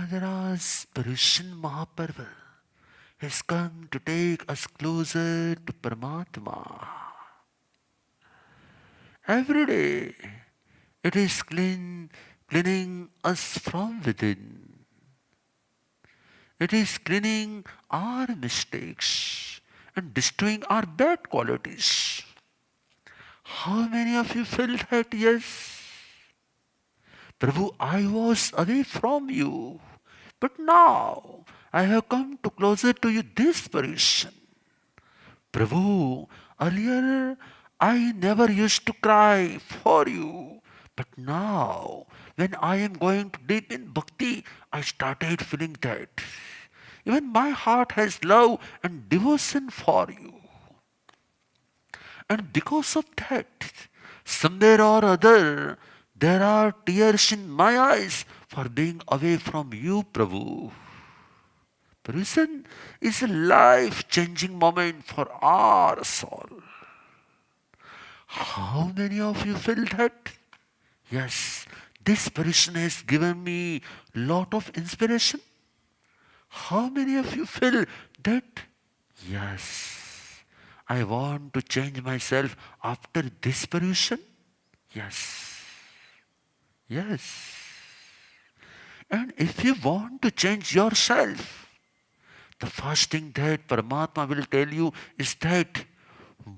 Maharaj's Paryushan Mahaparva has come to take us closer to Paramatma. Every day it is cleaning us from within. It is cleaning our mistakes and destroying our bad qualities. How many of you feel that? Yes. Prabhu, I was away from you, but now I have come to closer to you this Paryushan. Prabhu, earlier I never used to cry for you, but now when I am going to deep in bhakti, I started feeling that. Even my heart has love and devotion for you. And because of that, somewhere or other, there are tears in my eyes for being away from you, Prabhu. Paryushan is a life-changing moment for our soul. How many of you feel that? Yes, this Paryushan has given me lot of inspiration. How many of you feel that? Yes, I want to change myself after this Paryushan. Yes, yes. And if you want to change yourself, the first thing that Paramatma will tell you is that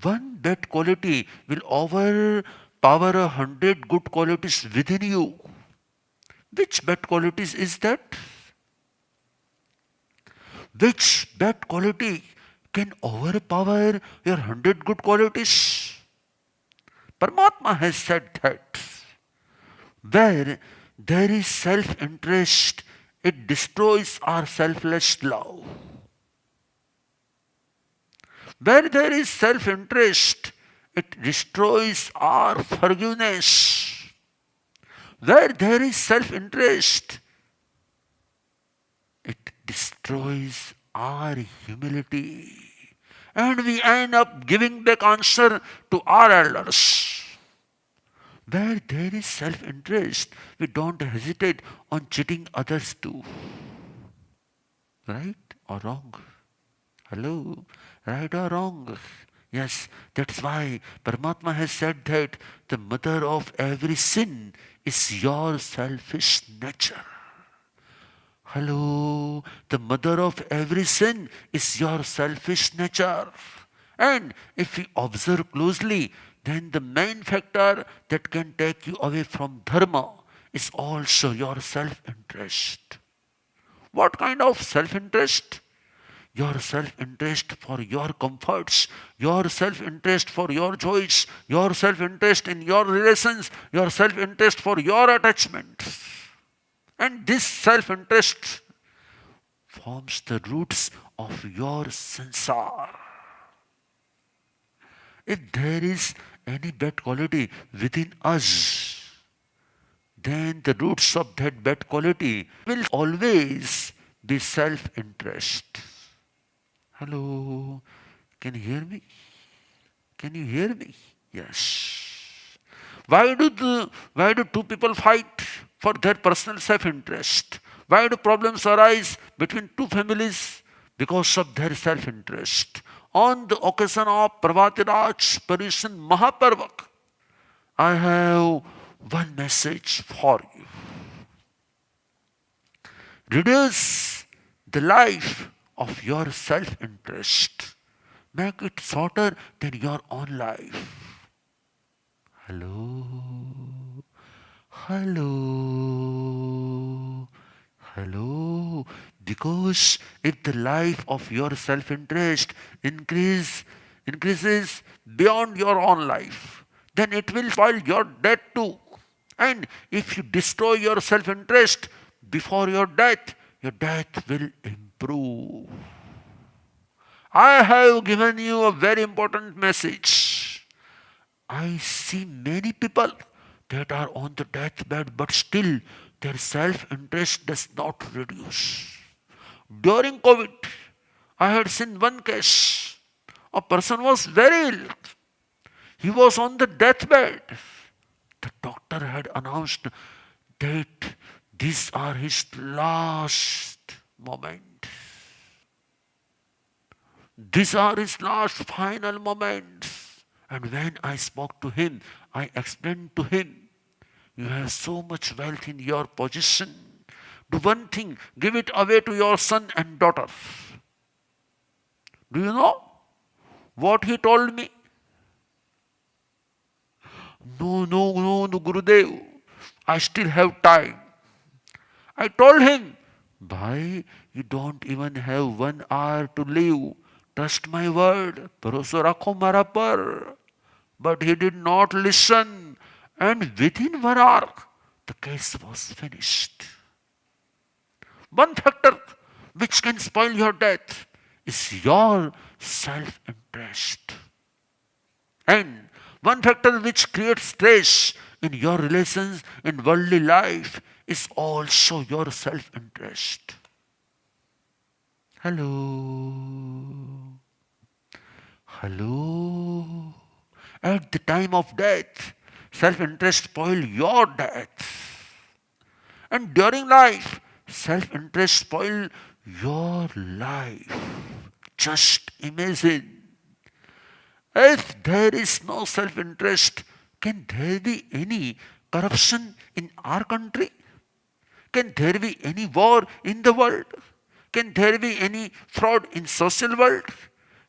one bad quality will overpower 100 good qualities within you. Which bad qualities is that? Which bad quality can overpower your 100 good qualities? Paramatma has said that where there is self-interest, it destroys our selfless love. Where there is self-interest, it destroys our forgiveness. Where there is self-interest, it destroys our humility. And we end up giving back answer to our elders. Where there is self-interest, we don't hesitate on cheating others too. Right or wrong? Hello? Right or wrong? Yes, that's why Paramatma has said that the mother of every sin is your selfish nature. Hello? The mother of every sin is your selfish nature. And if we observe closely, then the main factor that can take you away from dharma is also your self-interest. What kind of self-interest? Your self-interest for your comforts, your self-interest for your joys, your self-interest in your relations, your self-interest for your attachments. And this self-interest forms the roots of your sansar. If there is any bad quality within us, then the roots of that bad quality will always be self-interest. Hello, can you hear me? Can you hear me? Yes. Why do two people fight for their personal self-interest? Why do problems arise between two families? Because of their self-interest. On the occasion of Pravatiraj Paryushan Mahaparva, I have one message for you. Reduce the life of your self-interest. Make it shorter than your own life. Hello? Hello? Hello? Because if the life of your self-interest increases beyond your own life, then it will spoil your death too. And if you destroy your self-interest before your death will improve. I have given you a very important message. I see many people that are on the deathbed, but still their self-interest does not reduce. During COVID, I had seen one case. A person was very ill. He was on the deathbed. The doctor had announced that These are his last moments. These are his last final moments. And when I spoke to him, I explained to him, you have so much wealth in your possession. Do one thing, give it away to your son and daughter. Do you know what he told me? No, Gurudev. I still have time. I told him, Bhai, you don't even have 1 hour to live. Trust my word. Bharosa rakho mara par. But he did not listen. And within 1 hour, the case was finished. One factor which can spoil your death is your self-interest. And one factor which creates stress in your relations in worldly life is also your self-interest. Hello. Hello. At the time of death, self-interest spoil your death. And during life, self-interest spoil your life. Just imagine. If there is no self-interest, can there be any corruption in our country? Can there be any war in the world? Can there be any fraud in social world?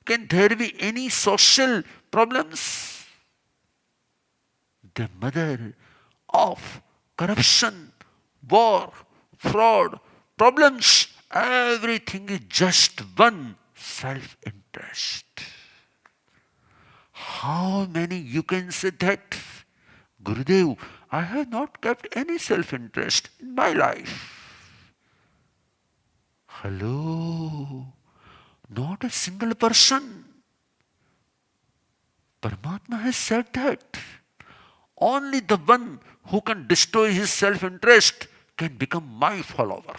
Can there be any social problems? The mother of corruption, war, fraud, problems, everything is just one self-interest. How many you can say that? Gurudev, I have not kept any self-interest in my life. Hello? Not a single person. Paramatma has said that. Only the one who can destroy his self-interest can become my follower.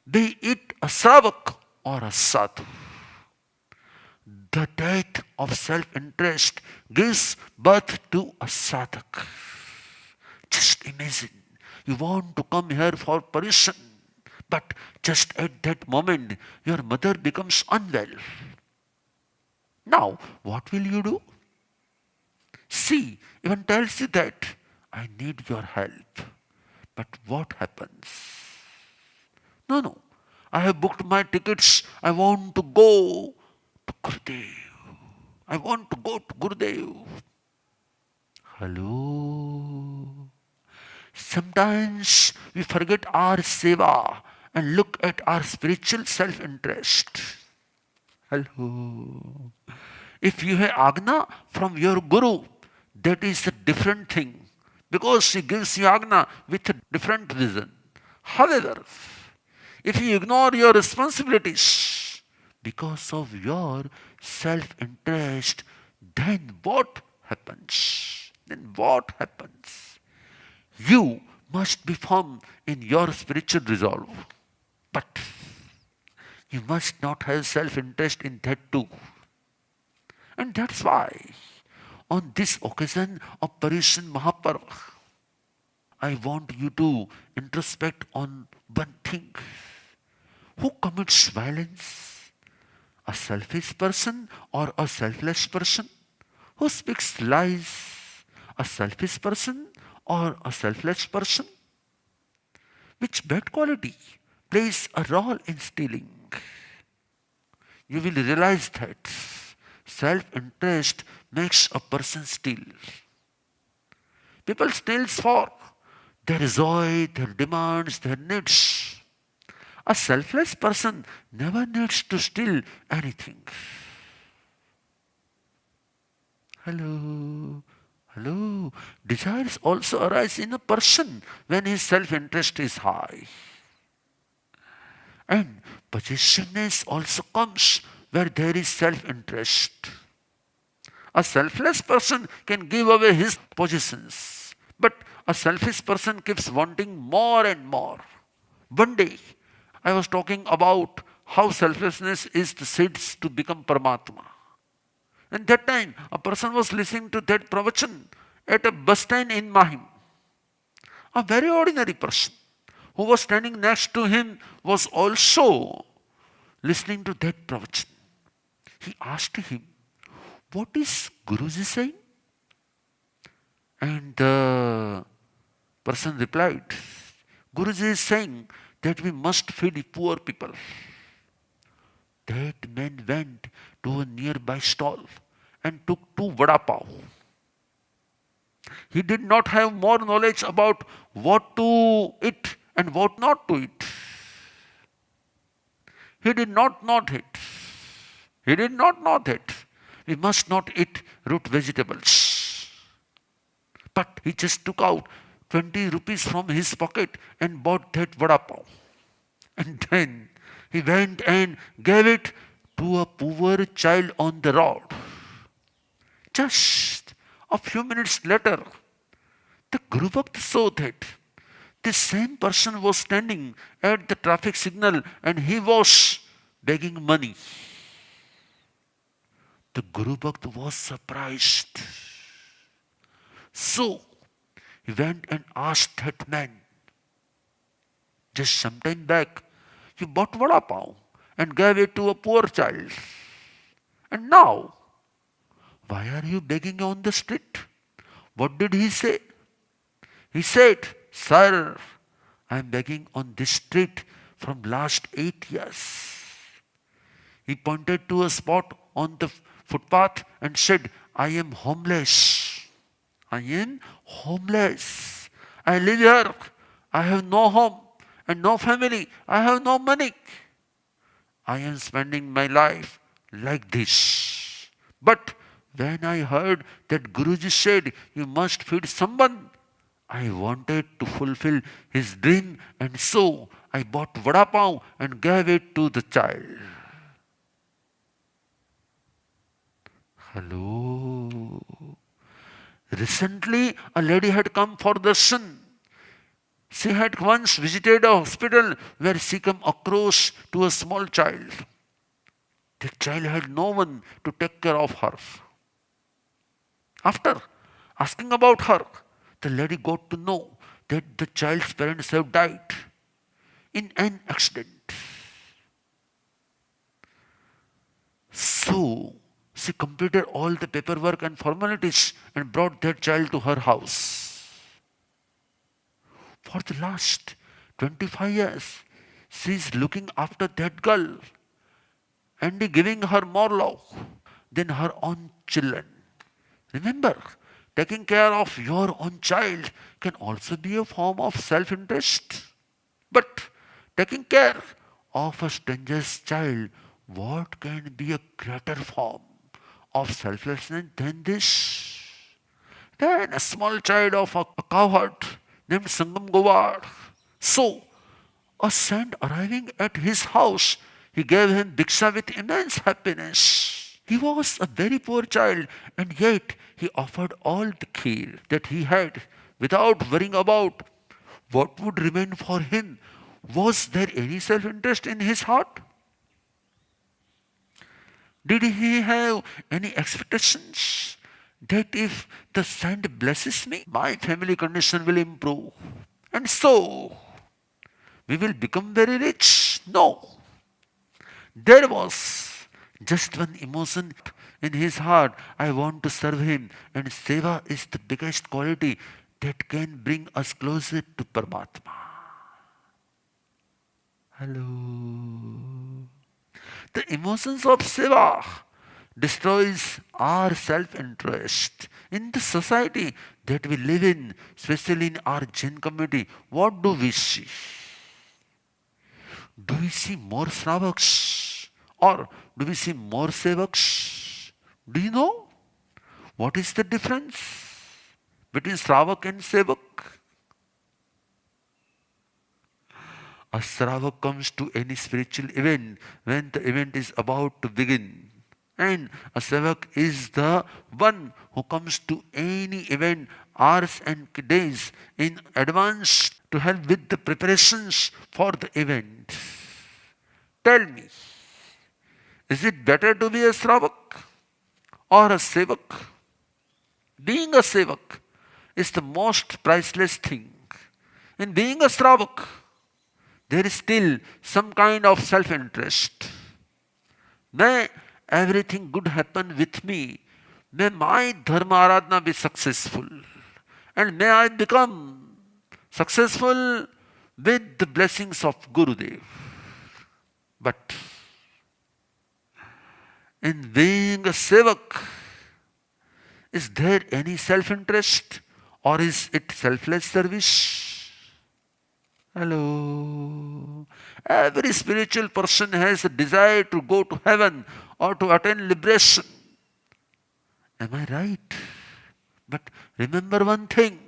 Be it a savak or a sadhu. The death of self-interest gives birth to a sadhak. Just imagine, you want to come here for Paryushan, but just at that moment, your mother becomes unwell. Now, what will you do? She even tells you that, I need your help. But what happens? No, I have booked my tickets. I want to go to Gurudev. I want to go to Gurudev. Hello? Sometimes we forget our seva and look at our spiritual self-interest. Hello? If you have agna from your Guru, that is a different thing. Because she gives you agna with a different reason. However, if you ignore your responsibilities because of your self-interest, then what happens? You must be firm in your spiritual resolve. But you must not have self-interest in that too. And that's why, on this occasion of Paryushan Mahaparva, I want you to introspect on one thing. Who commits violence? A selfish person or a selfless person? Who speaks lies? A selfish person or a selfless person? Which bad quality plays a role in stealing? You will realize that self-interest makes a person steal. People steal for their joy, their demands, their needs. A selfless person never needs to steal anything. Hello? Desires also arise in a person when his self-interest is high. And possessiveness also comes where there is self-interest. A selfless person can give away his possessions, but a selfish person keeps wanting more and more. One day, I was talking about how selflessness is the seeds to become Paramatma. And that time, a person was listening to that Pravachan at a bus stand in Mahim. A very ordinary person who was standing next to him was also listening to that pravachan. He asked him, "What is Guruji saying?" And the person replied, "Guruji is saying that we must feed poor people." That man went to a nearby stall and took two vada pav. He did not have more knowledge about what to eat and what not to eat. He did not know it. He did not know that we must not eat root vegetables. But he just took out 20 rupees from his pocket and bought that vada pav. And then he went and gave it to a poor child on the road. Just a few minutes later, the Guru Bhakt saw that this same person was standing at the traffic signal and he was begging money. The Guru Bhakt was surprised. So, he went and asked that man, "Just some time back, you bought vada pav and gave it to a poor child. And now, why are you begging on the street?" What did he say? He said, "Sir, I am begging on this street from last 8 years." He pointed to a spot on the footpath and said, "I am homeless. I am homeless. I live here. I have no home and no family. I have no money. I am spending my life like this." But when I heard that Guruji said, "You must feed someone," I wanted to fulfill his dream, and so I bought vada pav and gave it to the child. Hello. Recently, a lady had come for darshan. She had once visited a hospital where she came across to a small child. The child had no one to take care of her. After asking about her, the lady got to know that the child's parents have died in an accident. So, she completed all the paperwork and formalities and brought that child to her house. For the last 25 years, she is looking after that girl and giving her more love than her own children. Remember, taking care of your own child can also be a form of self-interest. But taking care of a stranger's child, what can be a greater form of selflessness than this? Then a small child of a cowherd named Sangam Govard. So, a saint arriving at his house, he gave him bhiksha with immense happiness. He was a very poor child, and yet he offered all the kheer that he had without worrying about what would remain for him. Was there any self-interest in his heart? Did he have any expectations that if the saint blesses me, my family condition will improve, and so we will become very rich? No. There was just one emotion in his heart: I want to serve him, and seva is the biggest quality that can bring us closer to Paramatma. Hello. The emotions of seva destroys our self-interest. In the society that we live in, especially in our Jain community, what do we see? Do we see more Shravaks or do we see more Sevaks? Do you know what is the difference between Shravak and Sevak? A Shravak comes to any spiritual event when the event is about to begin. And a Sevak is the one who comes to any event hours and days in advance to help with the preparations for the event. Tell me, is it better to be a Shravak or a Sevak? Being a Sevak is the most priceless thing In being a Shravak, there is still some kind of self-interest. May everything good happen with me. May my dharma aradhana be successful. And may I become successful with the blessings of Gurudev. But in being a sevak, is there any self-interest or is it selfless service? Hello. Every spiritual person has a desire to go to heaven or to attain liberation. Am I right? But remember one thing.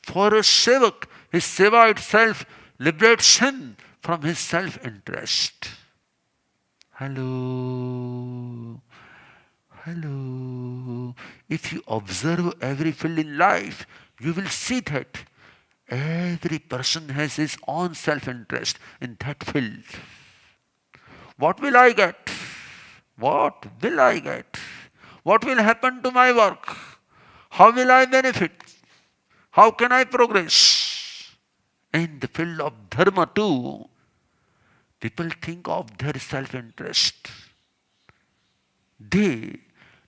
For a sevak, his seva itself liberates him from his self-interest. Hello. Hello. If you observe every field in life, you will see that every person has his own self-interest in that field. What will I get? What will I get? What will happen to my work? How will I benefit? How can I progress? In the field of dharma too, people think of their self-interest. They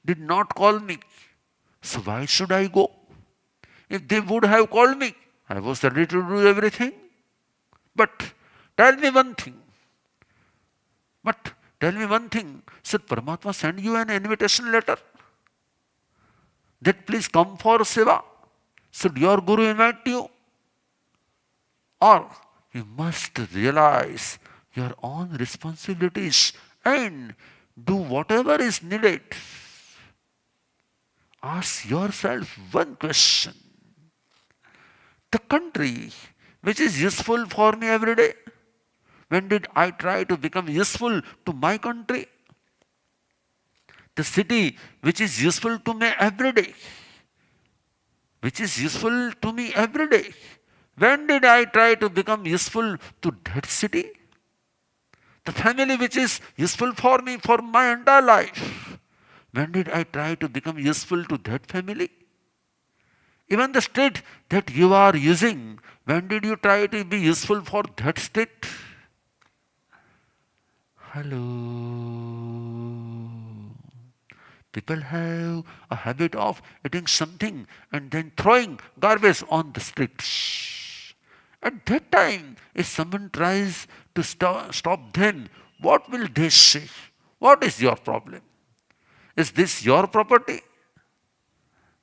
did not call me, so why should I go? If they would have called me, I was ready to do everything. But tell me one thing. Should Paramatma send you an invitation letter? That please come for seva. Should your Guru invite you? Or you must realize your own responsibilities and do whatever is needed. Ask yourself one question. The country which is useful for me every day, when did I try to become useful to my country? The city which is useful to me every day, when did I try to become useful to that city? The family which is useful for me for my entire life, when did I try to become useful to that family? Even the state that you are using, when did you try to be useful for that state? Hello. People have a habit of eating something and then throwing garbage on the streets. At that time, if someone tries to stop them, what will they say? What is your problem? Is this your property?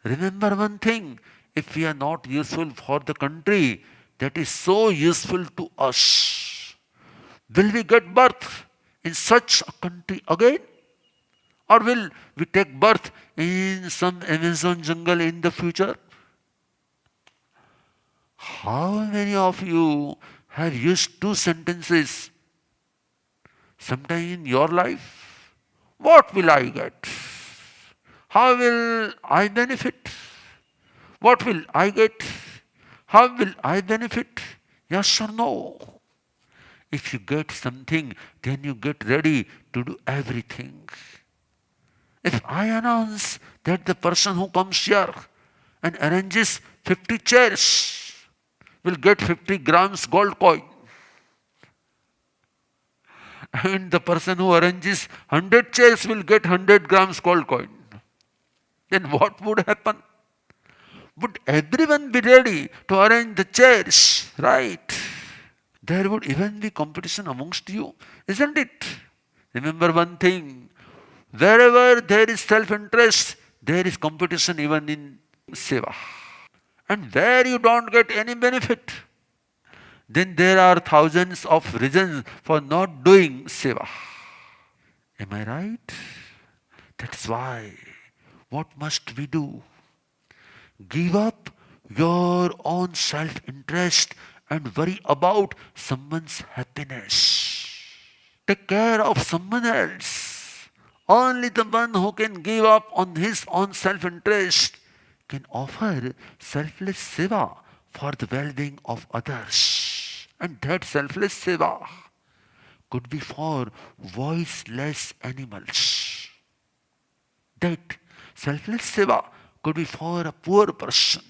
Remember one thing, if we are not useful for the country that is so useful to us, will we get birth in such a country again? Or will we take birth in some Amazon jungle in the future? How many of you have used two sentences sometime in your life? What will I get? How will I benefit? What will I get? How will I benefit? Yes or no? If you get something, then you get ready to do everything. If I announce that the person who comes here and arranges 50 chairs will get 50 grams gold coin, and the person who arranges 100 chairs will get 100 grams gold coin, then what would happen? Would everyone be ready to arrange the chairs, right? There would even be competition amongst you, isn't it? Remember one thing, wherever there is self-interest, there is competition even in seva. And where you don't get any benefit, then there are thousands of reasons for not doing seva. Am I right? That's why, what must we do? Give up your own self-interest and worry about someone's happiness. Take care of someone else. Only the one who can give up on his own self-interest can offer selfless seva for the well-being of others. And that selfless seva could be for voiceless animals. That selfless seva could be for a poor person.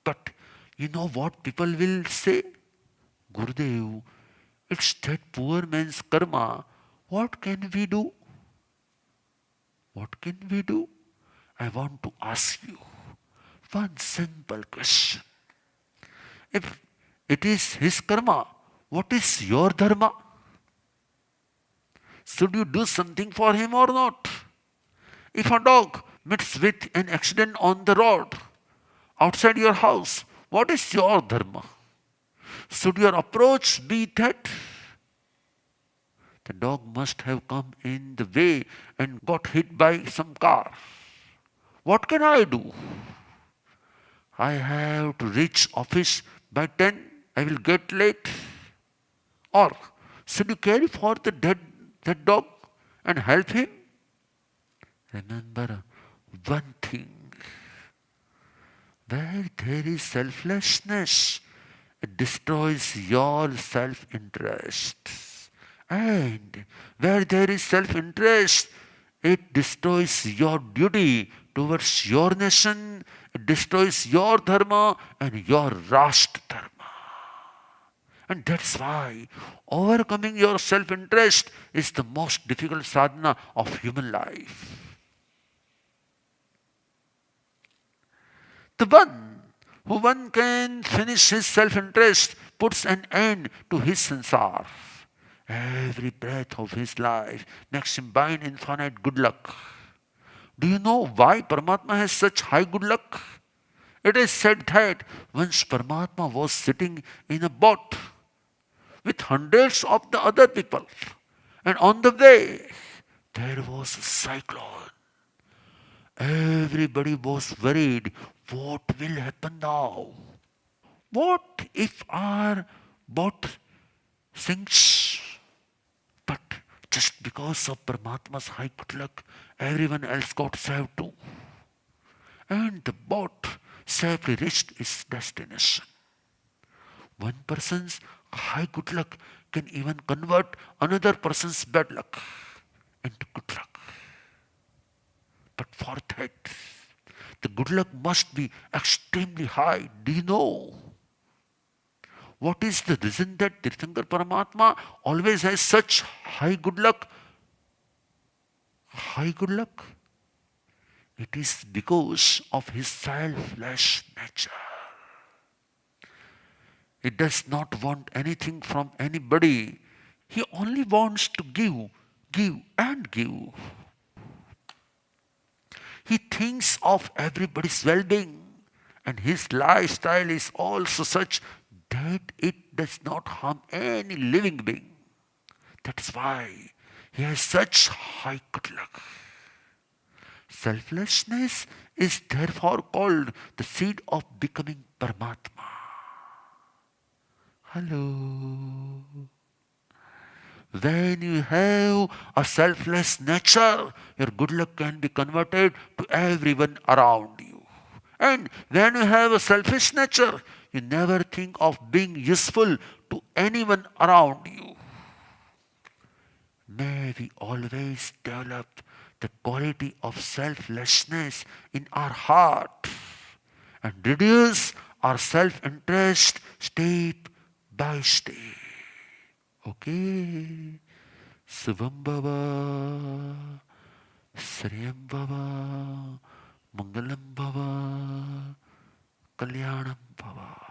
But you know what people will say? Gurudev, it's that poor man's karma. What can we do? What can we do? I want to ask you one simple question. If it is his karma, what is your dharma? Should you do something for him or not? If a dog meets with an accident on the road outside your house, what is your dharma? Should your approach be that the dog must have come in the way and got hit by some car? What can I do? I have to reach office by 10. I will get late. Or should you carry for the dead dog and help him? Remember one thing. Where there is selflessness, it destroys your self-interest. And where there is self-interest, it destroys your duty towards your nation, it destroys your dharma and your Rashtra dharma. And that's why overcoming your self-interest is the most difficult sadhana of human life. The one can finish his self-interest puts an end to his sansar. Every breath of his life makes him bind infinite good luck. Do you know why Paramatma has such high good luck? It is said that once Paramatma was sitting in a boat with hundreds of the other people, and on the way there was a cyclone. Everybody was worried, what will happen now? What if our boat sinks? But just because of Paramatma's high good luck, everyone else got saved too. And the boat safely reached its destination. One person's high good luck can even convert another person's bad luck into good luck. But for that, the good luck must be extremely high. Do you know? What is the reason that Tirthankar Paramatma always has such high good luck? High good luck? It is because of his selfless nature. He does not want anything from anybody. He only wants to give, give and give. He thinks of everybody's well-being, and his lifestyle is also such that it does not harm any living being. That's why he has such high good luck. Selflessness is therefore called the seed of becoming Paramatma. Hello. When you have a selfless nature, your good luck can be converted to everyone around you. And when you have a selfish nature, you never think of being useful to anyone around you. May we always develop the quality of selflessness in our heart and reduce our self-interest step by step. Okay. Subham Bhava, Sriyam Bhava, Mangalam Bhava, Kalyanam Bhava.